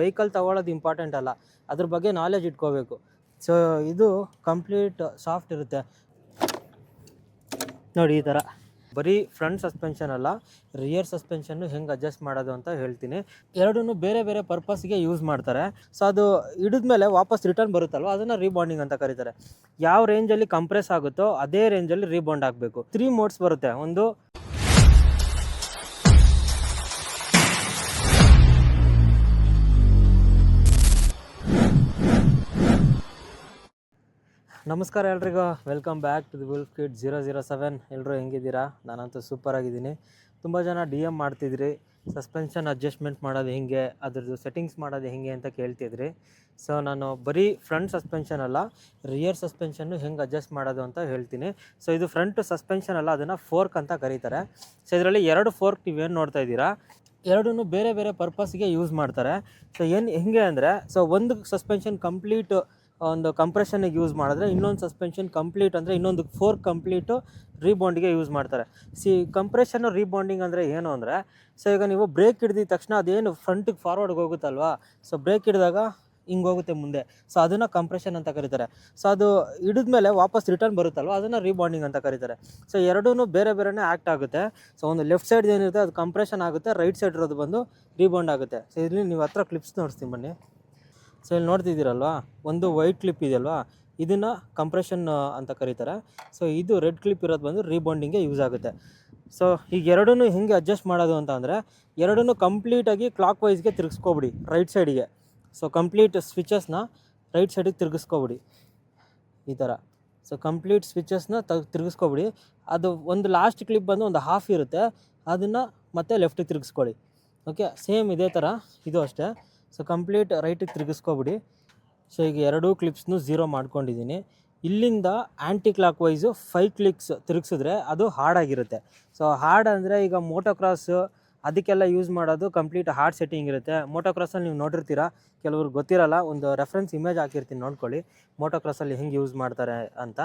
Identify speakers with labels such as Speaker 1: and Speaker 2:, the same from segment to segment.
Speaker 1: Vehicle ತಗೊಳ್ಳೋದು important ಅಲ್ಲ, ಅದ್ರ ಬಗ್ಗೆ ನಾಲೆಜ್ ಇಟ್ಕೋಬೇಕು. ಸೊ ಇದು ಕಂಪ್ಲೀಟ್ ಸಾಫ್ಟ್ ಇರುತ್ತೆ ನೋಡಿ. ಈ ಥರ ಬರೀ ಫ್ರಂಟ್ ಸಸ್ಪೆನ್ಷನ್ ಅಲ್ಲ, ರಿಯರ್ ಸಸ್ಪೆನ್ಷನ್ನು ಹೆಂಗೆ ಅಡ್ಜಸ್ಟ್ ಮಾಡೋದು ಅಂತ ಹೇಳ್ತೀನಿ. ಎರಡೂ ಬೇರೆ ಬೇರೆ ಪರ್ಪಸ್ಗೆ ಯೂಸ್ ಮಾಡ್ತಾರೆ. ಸೊ ಅದು ಹಿಡಿದ್ಮೇಲೆ ವಾಪಸ್ ರಿಟರ್ನ್ ಬರುತ್ತಲ್ವ, ಅದನ್ನು ರೀಬಾಂಡಿಂಗ್ ಅಂತ ಕರೀತಾರೆ. ಯಾವ ರೇಂಜಲ್ಲಿ ಕಂಪ್ರೆಸ್ ಆಗುತ್ತೋ ಅದೇ ರೇಂಜಲ್ಲಿ ರೀಬಾಂಡ್ ಆಗಬೇಕು. 3 ಮೋಡ್ಸ್ ಬರುತ್ತೆ. ಒಂದು ನಮಸ್ಕಾರ ಎಲ್ರಿಗೂ, welcome back to the wolf kid 007. ಎಲ್ಲರೂ ಹೆಂಗಿದ್ದೀರಾ? ನಾನಂತೂ ಸೂಪರ್ ಆಗಿದ್ದೀನಿ. ತುಂಬ ಜನ DM ಮಾಡ್ತಿದ್ರಿ, ಸಸ್ಪೆನ್ಷನ್ ಅಡ್ಜಸ್ಟ್ಮೆಂಟ್ ಮಾಡೋದು ಹೆಂಗೆ, ಅದ್ರದ್ದು ಸೆಟ್ಟಿಂಗ್ಸ್ ಮಾಡೋದು ಹೆಂಗೆ ಅಂತ ಕೇಳ್ತಿದ್ರಿ. ಸೊ ನಾನು ಬರೀ ಫ್ರಂಟ್ ಸಸ್ಪೆನ್ಷನ್ ಅಲ್ಲ, ರಿಯರ್ ಸಸ್ಪೆನ್ಷನ್ನು ಹೆಂಗೆ ಅಡ್ಜಸ್ಟ್ ಮಾಡೋದು ಅಂತ ಹೇಳ್ತೀನಿ. ಸೊ ಇದು ಫ್ರಂಟ್ ಸಸ್ಪೆನ್ಷನ್ ಅಲ್ಲ, ಅದನ್ನು ಫೋರ್ಕ್ ಅಂತ ಕರೀತಾರೆ. ಸೊ ಇದರಲ್ಲಿ 2 ಫೋರ್ಕ್ ನೀವೇನು ನೋಡ್ತಾ ಇದ್ದೀರಾ, ಎರಡೂ ಬೇರೆ ಬೇರೆ ಪರ್ಪಸ್ಗೆ ಯೂಸ್ ಮಾಡ್ತಾರೆ. ಸೊ ಹೆಂಗೆ ಅಂದರೆ, ಸೊ ಒಂದು ಸಸ್ಪೆನ್ಷನ್ ಕಂಪ್ಲೀಟ್ ಒಂದು ಕಂಪ್ರೆಷನ್ಗೆ ಯೂಸ್ ಮಾಡಿದ್ರೆ, ಇನ್ನೊಂದು ಸಸ್ಪೆನ್ಷನ್ ಕಂಪ್ಲೀಟ್ ಅಂದರೆ ಇನ್ನೊಂದು ಫೋರ್ಕ್ ಕಂಪ್ಲೀಟು ರೀಬಾಂಡಿಗೆ ಯೂಸ್ ಮಾಡ್ತಾರೆ. ಕಂಪ್ರೆಷನ್ನು ರೀಬಾಂಡಿಂಗ್ ಅಂದರೆ ಏನು ಅಂದರೆ, ಸೊ ಈಗ ನೀವು ಬ್ರೇಕ್ ಹಿಡಿದ ತಕ್ಷಣ ಅದೇನು ಫ್ರಂಟಿಗೆ ಫಾರ್ವರ್ಡ್ಗೆ ಹೋಗುತ್ತಲ್ವಾ, ಸೊ ಬ್ರೇಕ್ ಹಿಡಿದಾಗ ಹಿಂಗೆ ಹೋಗುತ್ತೆ ಮುಂದೆ, ಸೊ ಅದನ್ನು ಕಂಪ್ರೆಷನ್ ಅಂತ ಕರೀತಾರೆ. ಸೊ ಅದು ಹಿಡಿದ್ಮೇಲೆ ವಾಪಸ್ ರಿಟರ್ನ್ ಬರುತ್ತಲ್ವ, ಅದನ್ನು ರೀಬಾಂಡಿಂಗ್ ಅಂತ ಕರೀತಾರೆ. ಸೊ ಎರಡೂ ಬೇರೆ ಬೇರೆನೇ ಆ್ಯಕ್ಟ್ ಆಗುತ್ತೆ. ಸೊ ಒಂದು ಲೆಫ್ಟ್ ಸೈಡ್ ಏನಿರುತ್ತೆ ಅದು ಕಂಪ್ರೆಷನ್ ಆಗುತ್ತೆ, ರೈಟ್ ಸೈಡ್ ಇರೋದು ಬಂದು ರೀಬಾಂಡ್ ಆಗುತ್ತೆ. ಸೊ ಇಲ್ಲಿ ನೀವು ಹತ್ರ ಕ್ಲಿಪ್ಸ್ ನೋಡಿಸ್ತೀನಿ ಬನ್ನಿ. ಸೊ ಇಲ್ಲಿ ನೋಡ್ತಿದ್ದೀರಲ್ವಾ, ಒಂದು ವೈಟ್ ಕ್ಲಿಪ್ ಇದೆಯಲ್ವಾ, ಇದನ್ನು ಕಂಪ್ರೆಷನ್ ಅಂತ ಕರೀತಾರೆ. ಸೊ ಇದು ರೆಡ್ ಕ್ಲಿಪ್ ಇರೋದು ಬಂದು ರೀಬಾಂಡಿಂಗ್ಗೆ ಯೂಸ್ ಆಗುತ್ತೆ. ಸೊ ಈಗ ಎರಡೂ ಹಿಂಗೆ ಅಡ್ಜಸ್ಟ್ ಮಾಡೋದು ಅಂತ ಅಂದರೆ, ಎರಡೂ ಕಂಪ್ಲೀಟಾಗಿ ಕ್ಲಾಕ್ ವೈಸ್ಗೆ ತಿರುಗಿಸ್ಕೊಬಿಡಿ ರೈಟ್ ಸೈಡಿಗೆ. ಸೊ ಕಂಪ್ಲೀಟ್ ಸ್ವಿಚಸ್ನ ರೈಟ್ ಸೈಡಿಗೆ ತಿರುಗಿಸ್ಕೊಬಿಡಿ ಈ ಥರ. ಸೊ ಕಂಪ್ಲೀಟ್ ಸ್ವಿಚಸ್ನ ತಿರುಗಿಸ್ಕೊಬಿಡಿ. ಅದು ಒಂದು ಲಾಸ್ಟ್ ಕ್ಲಿಪ್ ಬಂದು ಒಂದು ಹಾಫ್ ಇರುತ್ತೆ, ಅದನ್ನು ಮತ್ತೆ ಲೆಫ್ಟಿಗೆ ತಿರುಗಿಸ್ಕೊಳ್ಳಿ. ಓಕೆ, ಸೇಮ್ ಇದೇ ಥರ ಇದು ಅಷ್ಟೇ. ಸೊ ಕಂಪ್ಲೀಟ್ ರೈಟಿಗೆ ತಿರುಗಿಸ್ಕೊಬಿಡಿ. ಸೊ ಈಗ 2 ಕ್ಲಿಪ್ಸ್ನು 0 ಮಾಡ್ಕೊಂಡಿದ್ದೀನಿ. ಇಲ್ಲಿಂದ ಆ್ಯಂಟಿ ಕ್ಲಾಕ್ ವೈಸು 5 ಕ್ಲಿಕ್ಸ್ ತಿರುಗಿಸಿದ್ರೆ ಅದು ಹಾರ್ಡಾಗಿರುತ್ತೆ. ಸೊ ಹಾರ್ಡ್ ಅಂದರೆ ಈಗ ಮೋಟೋಕ್ರಾಸ್ ಅದಕ್ಕೆಲ್ಲ ಯೂಸ್ ಮಾಡೋದು ಕಂಪ್ಲೀಟ್ ಹಾರ್ಡ್ ಸೆಟ್ಟಿಂಗ್ ಇರುತ್ತೆ. ಮೋಟೋಕ್ರಾಸಲ್ಲಿ ನೀವು ನೋಡಿರ್ತೀರ, ಕೆಲವ್ರಿಗೆ ಗೊತ್ತಿರಲ್ಲ, ಒಂದು ರೆಫರೆನ್ಸ್ ಇಮೇಜ್ ಹಾಕಿರ್ತೀನಿ ನೋಡ್ಕೊಳ್ಳಿ, ಮೋಟೋಕ್ರಾಸಲ್ಲಿ ಹೆಂಗೆ ಯೂಸ್ ಮಾಡ್ತಾರೆ ಅಂತ.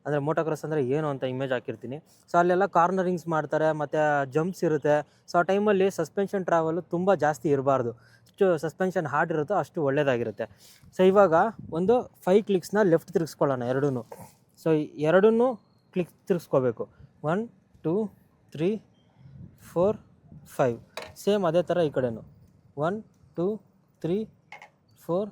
Speaker 1: ಅಂದರೆ ಮೋಟೋಕ್ರಾಸ್ ಅಂದರೆ ಏನು ಅಂತ ಇಮೇಜ್ ಹಾಕಿರ್ತೀನಿ. ಸೊ ಅಲ್ಲೆಲ್ಲ ಕಾರ್ನರಿಂಗ್ಸ್ ಮಾಡ್ತಾರೆ, ಮತ್ತು ಜಂಪ್ಸ್ ಇರುತ್ತೆ. ಸೊ ಆ ಟೈಮಲ್ಲಿ ಸಸ್ಪೆನ್ಷನ್ ಟ್ರಾವೆಲು ತುಂಬ ಜಾಸ್ತಿ ಇರಬಾರ್ದು. ಎಷ್ಟು ಸಸ್ಪೆನ್ಷನ್ ಹಾರ್ಡ್ ಇರುತ್ತೋ ಅಷ್ಟು ಒಳ್ಳೆಯದಾಗಿರುತ್ತೆ. ಸೊ ಇವಾಗ ಒಂದು 5 ಕ್ಲಿಕ್ಸ್ನ ಲೆಫ್ಟ್ ತಿರುಗಿಸ್ಕೊಳ್ಳೋಣ ಎರಡೂ. ಸೊ ಎರಡೂ ಕ್ಲಿಕ್ ತಿರುಗಿಸ್ಕೋಬೇಕು. 1 2 3 4 5. ಸೇಮ್ ಅದೇ ಥರ ಈ ಕಡೆನೂ 1 2 3 4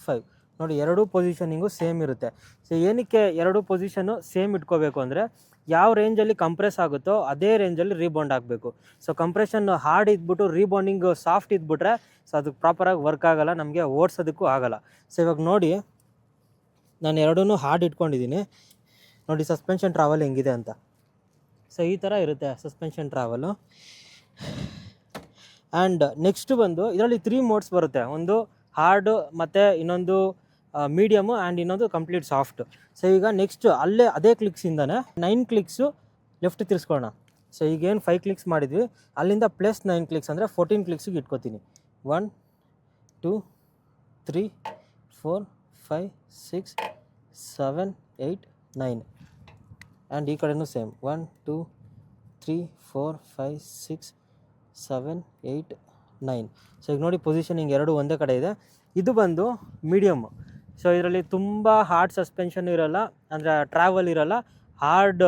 Speaker 1: 5 ನೋಡಿ, 2 ಪೊಸಿಷನಿಂಗು ಸೇಮ್ ಇರುತ್ತೆ. ಸೊ ಏನಕ್ಕೆ 2 ಪೊಸಿಷನ್ನು ಸೇಮ್ ಇಟ್ಕೋಬೇಕು ಅಂದರೆ, ಯಾವ ರೇಂಜಲ್ಲಿ ಕಂಪ್ರೆಸ್ ಆಗುತ್ತೋ ಅದೇ ರೇಂಜಲ್ಲಿ ರೀಬೌಂಡ್ ಆಗಬೇಕು. ಸೊ ಕಂಪ್ರೆಷನ್ ಹಾರ್ಡ್ ಇದ್ಬಿಟ್ಟು ರೀಬೌಂಡಿಂಗು ಸಾಫ್ಟ್ ಇದ್ಬಿಟ್ರೆ ಸೊ ಅದಕ್ಕೆ ಪ್ರಾಪರಾಗಿ ವರ್ಕ್ ಆಗೋಲ್ಲ, ನಮಗೆ ಓಡಿಸೋದಕ್ಕೂ ಆಗೋಲ್ಲ. ಸೊ ಇವಾಗ ನೋಡಿ, ನಾನು ಎರಡೂ ಹಾರ್ಡ್ ಇಟ್ಕೊಂಡಿದ್ದೀನಿ ನೋಡಿ, ಸಸ್ಪೆನ್ಷನ್ ಟ್ರಾವೆಲ್ ಹೆಂಗಿದೆ ಅಂತ. ಸೊ ಈ ಥರ ಇರುತ್ತೆ ಸಸ್ಪೆನ್ಷನ್ ಟ್ರಾವೆಲು. ಆ್ಯಂಡ್ ನೆಕ್ಸ್ಟ್ ಬಂದು ಇದರಲ್ಲಿ 3 ಮೋಡ್ಸ್ ಬರುತ್ತೆ. ಒಂದು ಹಾರ್ಡು, ಮತ್ತು ಇನ್ನೊಂದು ಮೀಡಿಯಮು, ಆ್ಯಂಡ್ ಇನ್ನೊಂದು ಕಂಪ್ಲೀಟ್ ಸಾಫ್ಟ್. ಸೊ ಈಗ ನೆಕ್ಸ್ಟ್ ಅಲ್ಲೇ ಅದೇ ಕ್ಲಿಕ್ಸಿಂದನೇ 9 ಕ್ಲಿಕ್ಸು ಲೆಫ್ಟ್ ತಿರ್ಸ್ಕೊಳ್ಳೋಣ. ಸೊ ಈಗೇನು 5 ಕ್ಲಿಕ್ಸ್ ಮಾಡಿದ್ವಿ, ಅಲ್ಲಿಂದ ಪ್ಲಸ್ 9 ಕ್ಲಿಕ್ಸ್ ಅಂದರೆ 14 ಕ್ಲಿಕ್ಸಿಗೆ ಇಟ್ಕೋತೀನಿ. 1 2 3 4 5 6 7 8 9. ಆ್ಯಂಡ್ ಈ ಕಡೆನೂ ಸೇಮ್ 1 2 3 4 5 6 7 8 9. ಸೊ ಈಗ ನೋಡಿ, ಪೊಸಿಷನಿಂಗ್ 2 ಒಂದೇ ಕಡೆ ಇದೆ. ಇದು ಬಂದು ಮೀಡಿಯಮ್ಮು. ಸೊ ಇದರಲ್ಲಿ ತುಂಬ ಹಾರ್ಡ್ ಸಸ್ಪೆನ್ಷನ್ ಇರೋಲ್ಲ, ಅಂದರೆ ಟ್ರಾವೆಲ್ ಇರೋಲ್ಲ, ಹಾರ್ಡ್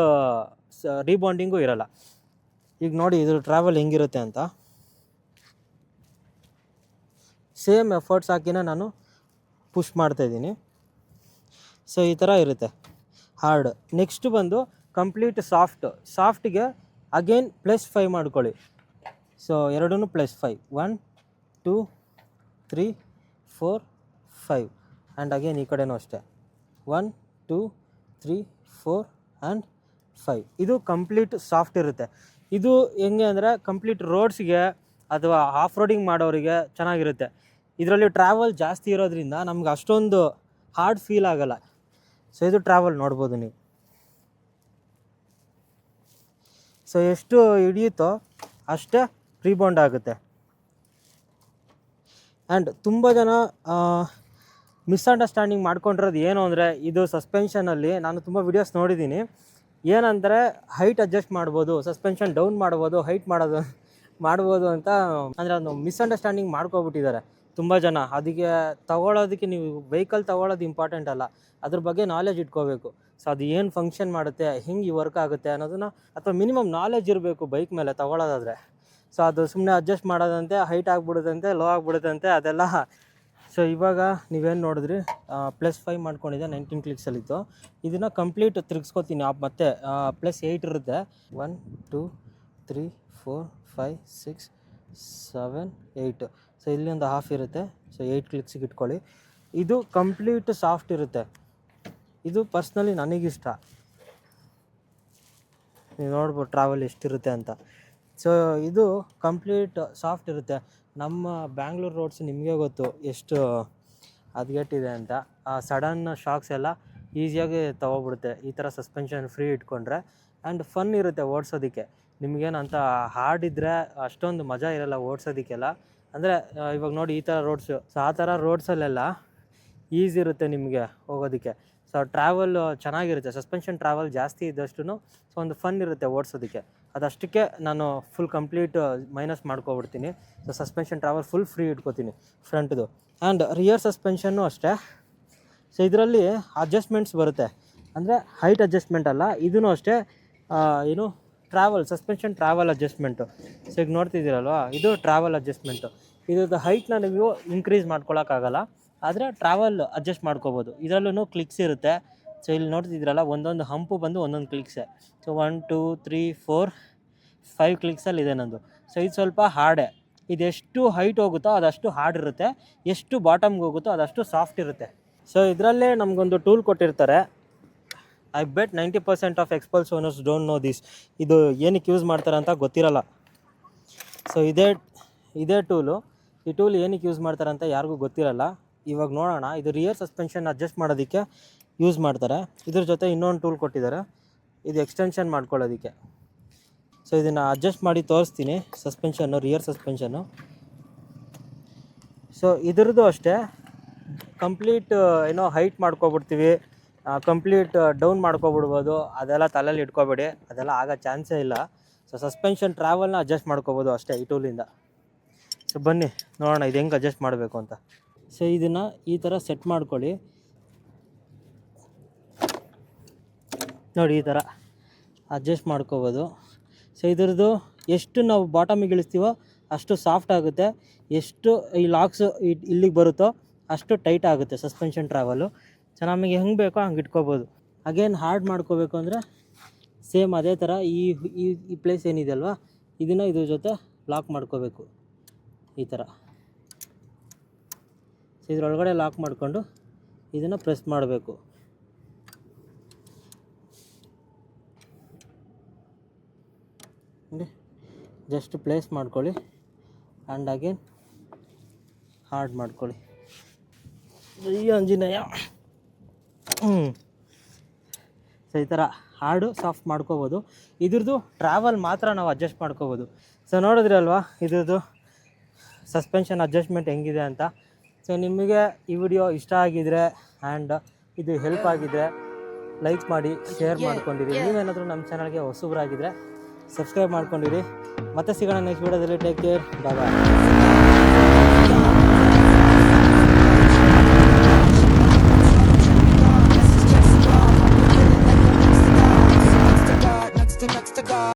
Speaker 1: ರೀಬೌಂಡಿಂಗು ಇರೋಲ್ಲ. ಈಗ ನೋಡಿ ಇದ್ರ ಟ್ರಾವೆಲ್ ಹೆಂಗಿರುತ್ತೆ ಅಂತ. ಸೇಮ್ ಎಫರ್ಟ್ಸ್ ಹಾಕಿನ ನಾನು ಪುಷ್ ಮಾಡ್ತಾಯಿದ್ದೀನಿ. ಸೊ ಈ ಥರ ಇರುತ್ತೆ ಹಾರ್ಡ್. ನೆಕ್ಸ್ಟ್ ಬಂದು ಕಂಪ್ಲೀಟ್ ಸಾಫ್ಟ್ಗೆ ಅಗೇನ್ +5 ಮಾಡ್ಕೊಳ್ಳಿ. ಸೊ ಎರಡೂ +5 1 2 3 4 5. ಆ್ಯಂಡ್ ಅಗೇನ್ ಈ ಕಡೆನೂ ಅಷ್ಟೇ 1 2 3 4 ಆ್ಯಂಡ್ 5. ಇದು ಕಂಪ್ಲೀಟ್ ಸಾಫ್ಟ್ ಇರುತ್ತೆ. ಇದು ಹೆಂಗೆ ಅಂದರೆ, ಕಂಪ್ಲೀಟ್ ರೋಡ್ಸ್ಗೆ ಅಥವಾ ಆಫ್ ರೋಡಿಂಗ್ ಮಾಡೋರಿಗೆ ಚೆನ್ನಾಗಿರುತ್ತೆ. ಇದರಲ್ಲಿ ಟ್ರಾವೆಲ್ ಜಾಸ್ತಿ ಇರೋದ್ರಿಂದ ನಮ್ಗೆ ಅಷ್ಟೊಂದು ಹಾರ್ಡ್ ಫೀಲ್ ಆಗೋಲ್ಲ. ಸೊ ಇದು ಟ್ರಾವೆಲ್ ನೋಡ್ಬೋದು ನೀವು. ಸೊ ಎಷ್ಟು ಹಿಡಿಯುತ್ತೋ ಅಷ್ಟೇ ರೀಬೌಂಡ್ ಆಗುತ್ತೆ. ಆ್ಯಂಡ್ ತುಂಬ ಜನ ಮಿಸ್ಅಂಡರ್ಸ್ಟ್ಯಾಂಡಿಂಗ್ ಮಾಡ್ಕೊಂಡಿರೋದು ಏನು ಅಂದರೆ, ಇದು ಸಸ್ಪೆನ್ಷನಲ್ಲಿ ನಾನು ತುಂಬ ವೀಡಿಯೋಸ್ ನೋಡಿದ್ದೀನಿ. ಏನಂದರೆ ಹೈಟ್ ಅಡ್ಜಸ್ಟ್ ಮಾಡ್ಬೋದು, ಸಸ್ಪೆನ್ಷನ್ ಡೌನ್ ಮಾಡ್ಬೋದು, ಹೈಟ್ ಮಾಡ್ಬೋದು ಅಂತ ಅಂದರೆ ಅದನ್ನು ಮಿಸ್ಅಂಡರ್ಸ್ಟ್ಯಾಂಡಿಂಗ್ ಮಾಡ್ಕೊಬಿಟ್ಟಿದ್ದಾರೆ. ತುಂಬ ಜನ ಅದಕ್ಕೆ ತಗೊಳ್ಳೋದಕ್ಕೆ ನೀವು ವೆಹಿಕಲ್ ತಗೊಳ್ಳೋದು ಇಂಪಾರ್ಟೆಂಟ್ ಅಲ್ಲ, ಅದ್ರ ಬಗ್ಗೆ ನಾಲೆಜ್ ಇಟ್ಕೋಬೇಕು. ಸೊ ಅದು ಏನು ಫಂಕ್ಷನ್ ಮಾಡುತ್ತೆ, ಹಿಂಗೆ ವರ್ಕ್ ಆಗುತ್ತೆ ಅನ್ನೋದನ್ನ, ಅಥವಾ ಮಿನಿಮಮ್ ನಾಲೆಜ್ ಇರಬೇಕು ಬೈಕ್ ಮೇಲೆ ತಗೊಳ್ಳೋದಾದರೆ. ಸೊ ಅದು ಸುಮ್ಮನೆ ಅಡ್ಜಸ್ಟ್ ಮಾಡೋದಂತೆ, ಹೈಟ್ ಆಗಿಬಿಡುತ್ತಂತೆ, ಲೋ ಆಗಿಬಿಡುತ್ತಂತೆ, ಅದೆಲ್ಲ. ಸೊ ಇವಾಗ ನೀವೇನು ನೋಡಿದ್ರಿ, +5 ಮಾಡ್ಕೊಂಡಿದ್ದೆ, 19 ಕ್ಲಿಕ್ಸಲ್ಲಿತ್ತು. ಇದನ್ನು ಕಂಪ್ಲೀಟ್ ತಿರುಗಿಸ್ಕೊತೀನಿ ಮತ್ತೆ +8 ಇರುತ್ತೆ. 1 2 3 4 5 6 7 8. ಸೊ ಇಲ್ಲಿ ಒಂದು ಹಾಫ್ ಇರುತ್ತೆ. ಸೊ 8 ಕ್ಲಿಕ್ಸಿಗೆ ಇಟ್ಕೊಳ್ಳಿ. ಇದು ಕಂಪ್ಲೀಟ್ ಸಾಫ್ಟ್ ಇರುತ್ತೆ. ಇದು ಪರ್ಸ್ನಲಿ ನನಗಿಷ್ಟ. ನೀವು ನೋಡ್ಬೋದು ಟ್ರಾವೆಲ್ ಎಷ್ಟಿರುತ್ತೆ ಅಂತ. ಸೊ ಇದು ಕಂಪ್ಲೀಟ್ ಸಾಫ್ಟ್ ಇರುತ್ತೆ. ನಮ್ಮ ಬ್ಯಾಂಗ್ಳೂರು ರೋಡ್ಸ್ ನಿಮಗೆ ಗೊತ್ತು ಎಷ್ಟು ಹದಗೆಟ್ಟಿದೆ ಅಂತ. ಸಡನ್ ಶಾಕ್ಸ್ ಎಲ್ಲ ಈಸಿಯಾಗಿ ತೊಗೊಬಿಡುತ್ತೆ ಈ ಥರ ಸಸ್ಪೆನ್ಷನ್ ಫ್ರೀ ಇಟ್ಕೊಂಡ್ರೆ. ಆ್ಯಂಡ್ ಫನ್ ಇರುತ್ತೆ ಓಡಿಸೋದಕ್ಕೆ. ನಿಮಗೇನಂತ ಹಾರ್ಡ್ ಇದ್ದರೆ ಅಷ್ಟೊಂದು ಮಜಾ ಇರೋಲ್ಲ ಓಡಿಸೋದಕ್ಕೆಲ್ಲ. ಅಂದರೆ ಇವಾಗ ನೋಡಿ ಈ ಥರ ರೋಡ್ಸು, ಸೊ ಆ ಥರ ರೋಡ್ಸಲ್ಲೆಲ್ಲ ಈಸಿ ಇರುತ್ತೆ ನಿಮಗೆ ಹೋಗೋದಕ್ಕೆ. ಸೊ ಟ್ರಾವೆಲ್ ಚೆನ್ನಾಗಿರುತ್ತೆ. ಸಸ್ಪೆನ್ಷನ್ ಟ್ರಾವೆಲ್ ಜಾಸ್ತಿ ಇದ್ದಷ್ಟು ಸೊ ಒಂದು ಫನ್ ಇರುತ್ತೆ ಓಡಿಸೋದಕ್ಕೆ. ಅದಷ್ಟಕ್ಕೆ ನಾನು ಫುಲ್ ಕಂಪ್ಲೀಟ್ ಮೈನಸ್ ಮಾಡ್ಕೊಬಿಡ್ತೀನಿ. So suspension travel full free ಇಟ್ಕೋತೀನಿ ಫ್ರಂಟ್ದು. ಆ್ಯಂಡ್ ರಿಯರ್ ಸಸ್ಪೆನ್ಷನ್ನು ಅಷ್ಟೇ. ಸೊ ಇದರಲ್ಲಿ ಅಡ್ಜಸ್ಟ್ಮೆಂಟ್ಸ್ ಬರುತ್ತೆ, ಅಂದರೆ ಹೈಟ್ ಅಡ್ಜಸ್ಟ್ಮೆಂಟ್ ಅಲ್ಲ, ಇದೂ ಅಷ್ಟೇ. ಏನು ಸಸ್ಪೆನ್ಷನ್ ಟ್ರಾವೆಲ್ ಅಡ್ಜಸ್ಟ್ಮೆಂಟು. ಸೊ ಈಗ ನೋಡ್ತಿದ್ದೀರಲ್ವ, ಇದು ಟ್ರಾವೆಲ್ ಅಡ್ಜಸ್ಟ್ಮೆಂಟು. ಇದ್ರದ್ದು ಹೈಟ್ನ ನೀವು ಇನ್ಕ್ರೀಸ್ ಮಾಡ್ಕೊಳಕ್ಕಾಗಲ್ಲ, ಆದರೆ ಟ್ರಾವೆಲ್ ಅಡ್ಜಸ್ಟ್ ಮಾಡ್ಕೋಬೋದು. ಇದರಲ್ಲೂ ಕ್ಲಿಕ್ಸ್ ಇರುತ್ತೆ. ಸೊ ಇಲ್ಲಿ ನೋಡ್ತಿದ್ದೀರಲ್ಲ, ಒಂದೊಂದು ಹಂಪು ಬಂದು ಒಂದೊಂದು ಕ್ಲಿಕ್ಸೆ. ಸೊ 1 2 3 4 5 ಕ್ಲಿಕ್ಸಲ್ಲಿ ಇದೆ ನಂದು. ಸೊ ಇದು ಸ್ವಲ್ಪ ಹಾರ್ಡೇ. ಇದೆಷ್ಟು ಹೈಟ್ ಹೋಗುತ್ತೋ ಅದಷ್ಟು ಹಾರ್ಡ್ ಇರುತ್ತೆ, ಎಷ್ಟು ಬಾಟಮ್ಗೆ ಹೋಗುತ್ತೋ ಅದಷ್ಟು ಸಾಫ್ಟ್ ಇರುತ್ತೆ. ಸೊ ಇದರಲ್ಲೇ ನಮಗೊಂದು ಟೂಲ್ ಕೊಟ್ಟಿರ್ತಾರೆ. I bet 90% of Xpulse owners don't know this. ಇದು ಏನಕ್ಕೆ ಯೂಸ್ ಮಾಡ್ತಾರೆ ಅಂತ ಗೊತ್ತಿರಲ್ಲ. ಸೊ ಇದೇ ಟೂಲು. ಈ ಟೂಲ್ ಏನಕ್ಕೆ ಯೂಸ್ ಮಾಡ್ತಾರೆ ಅಂತ ಯಾರಿಗೂ ಗೊತ್ತಿರಲ್ಲ. ಇವಾಗ ನೋಡೋಣ. ಇದು ರಿಯರ್ ಸಸ್ಪೆನ್ಷನ್ ಅಡ್ಜಸ್ಟ್ ಮಾಡೋದಕ್ಕೆ ಯೂಸ್ ಮಾಡ್ತಾರೆ. ಇದ್ರ ಜೊತೆ ಇನ್ನೊಂದು ಟೂಲ್ ಕೊಟ್ಟಿದ್ದಾರೆ, ಇದು ಎಕ್ಸ್ಟೆನ್ಷನ್ ಮಾಡ್ಕೊಳ್ಳೋದಕ್ಕೆ. ಸೊ ಇದನ್ನು ಅಡ್ಜಸ್ಟ್ ಮಾಡಿ ತೋರಿಸ್ತೀನಿ. Rear suspension. ಸೊ ಇದ್ರದ್ದು ಅಷ್ಟೇ ಕಂಪ್ಲೀಟ್ ಹೈಟ್ ಮಾಡ್ಕೊಬಿಡ್ತೀವಿ, ಕಂಪ್ಲೀಟ್ ಡೌನ್ ಮಾಡ್ಕೊಬಿಡ್ಬೋದು. ಅದೆಲ್ಲ ತಲೆಯಲ್ಲಿ ಇಟ್ಕೊಬೇಡಿ, ಅದೆಲ್ಲ ಆಗೋ ಚಾನ್ಸೇ ಇಲ್ಲ. ಸೊ ಸಸ್ಪೆನ್ಷನ್ ಟ್ರಾವೆಲ್ನ ಅಡ್ಜಸ್ಟ್ ಮಾಡ್ಕೊಬೋದು ಅಷ್ಟೇ ಈ ಟೂಲಿಂದ. ಸೊ ಬನ್ನಿ ನೋಡೋಣ ಇದು ಹೆಂಗೆ ಅಡ್ಜಸ್ಟ್ ಮಾಡಬೇಕು ಅಂತ. ಸೊ ಇದನ್ನು ಈ ಥರ ಸೆಟ್ ಮಾಡ್ಕೊಳ್ಳಿ. ನೋಡಿ ಈ ಥರ ಅಡ್ಜಸ್ಟ್ ಮಾಡ್ಕೋಬೋದು. ಸೊ ಇದ್ರದ್ದು ಎಷ್ಟು ನಾವು ಬಾಟಮಿಗೆ ಇಳಿಸ್ತೀವೋ ಅಷ್ಟು ಸಾಫ್ಟ್ ಆಗುತ್ತೆ, ಎಷ್ಟು ಈ ಲಾಕ್ಸ್ ಇಲ್ಲಿಗೆ ಬರುತ್ತೋ ಅಷ್ಟು ಟೈಟ್ ಆಗುತ್ತೆ ಸಸ್ಪೆನ್ಷನ್ ಟ್ರಾವೆಲು. ಸೊ ನಮಗೆ ಹೆಂಗೆ ಬೇಕೋ ಹಂಗೆ ಇಟ್ಕೋಬೋದು. ಅಗೇನ್ ಹಾರ್ಡ್ ಮಾಡ್ಕೋಬೇಕು ಅಂದರೆ ಸೇಮ್ ಅದೇ ಥರ ಈ ಪ್ಲೇಸ್ ಏನಿದೆ ಅಲ್ವಾ, ಇದನ್ನು ಇದ್ರ ಜೊತೆ ಲಾಕ್ ಮಾಡ್ಕೋಬೇಕು ಈ ಥರ. ಸೊ ಇದರೊಳಗಡೆ ಲಾಕ್ ಮಾಡಿಕೊಂಡು ಇದನ್ನು ಪ್ರೆಸ್ ಮಾಡಬೇಕು. ಜಸ್ಟ್ ಪ್ಲೇಸ್ ಮಾಡ್ಕೊಳ್ಳಿ ಆ್ಯಂಡ್ ಅಗೇನ್ ಹಾರ್ಡ್ ಮಾಡ್ಕೊಳ್ಳಿ. ಈ ಆಂಜನೇಯ. ಸೊ ಈ ಥರ ಹಾರ್ಡು ಸಾಫ್ಟ್ ಮಾಡ್ಕೋಬೋದು. ಇದ್ರದ್ದು ಟ್ರಾವೆಲ್ ಮಾತ್ರ ನಾವು ಅಡ್ಜಸ್ಟ್ ಮಾಡ್ಕೋಬೋದು. ಸೊ ನೋಡಿದ್ರಿ ಅಲ್ವಾ ಇದ್ರದ್ದು ಸಸ್ಪೆನ್ಷನ್ ಅಡ್ಜಸ್ಟ್ಮೆಂಟ್ ಹೆಂಗಿದೆ ಅಂತ. ಸೊ ನಿಮಗೆ ಈ ವಿಡಿಯೋ ಇಷ್ಟ ಆಗಿದರೆ ಆ್ಯಂಡ್ ಇದು ಹೆಲ್ಪ್ ಆಗಿದ್ರೆ ಲೈಕ್ ಮಾಡಿ, ಶೇರ್ ಮಾಡ್ಕೊಂಡಿರಿ. ನೀವೇನಾದರೂ ನಮ್ಮ ಚಾನಲ್ಗೆ ಹೊಸಬರಾಗಿದ್ದರೆ ಸಬ್ಸ್ಕ್ರೈಬ್ ಮಾಡ್ಕೊಂಡಿರಿ. ಮತ್ತೆ ಸಿಗೋಣ ನೆಕ್ಸ್ಟ್ ವಿಡಿಯೋದಲ್ಲಿ. ಟೇಕ್ ಕೇರ್, ಬಾಯ್ ಬಾಯ್.